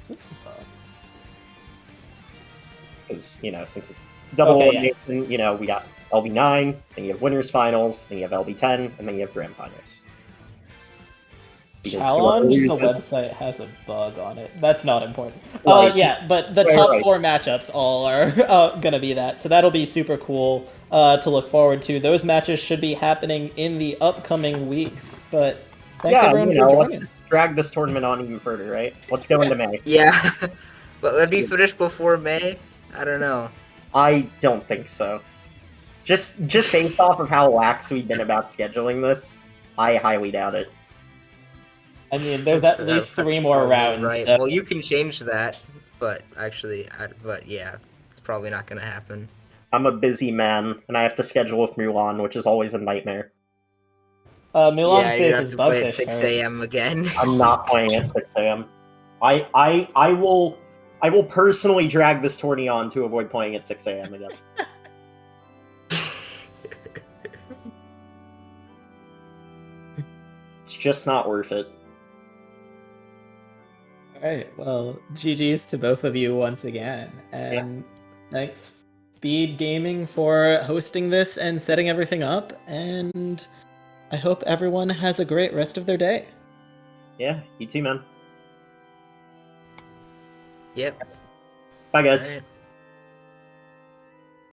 Is this Because, since it's double Okay, yeah. elimination, we got LB9, then you have winners finals, then you have LB10, and then you have grand finals. Because Challenge? The whoever loses- website has a bug on it. That's not important. Right. Yeah, but the Right, top right. 4 matchups all are gonna be that. So that'll be super cool to look forward to. Those matches should be happening in the upcoming weeks. But thanks everyone for joining. Drag this tournament on even further, right? Let's go into May. Yeah, but that'd be finished before May? I don't know. I don't think so. Just based off of how lax we've been about scheduling this, I highly doubt it. I mean, there's at least 3 more probably rounds. Right. So. Well, you can change that, but actually, but yeah, it's probably not gonna happen. I'm a busy man, and I have to schedule with Mulan, which is always a nightmare. Mulan Yeah, you plays have his to play at Bugfish 6 first. a.m. again. I'm not playing at 6 a.m. I will personally drag this tourney on to avoid playing at 6 a.m. again. It's just not worth it. Alright, well, GG's to both of you once again. And thanks, Speed Gaming, for hosting this and setting everything up. And I hope everyone has a great rest of their day. Yeah, you too, man. Yep. Bye, guys. All right.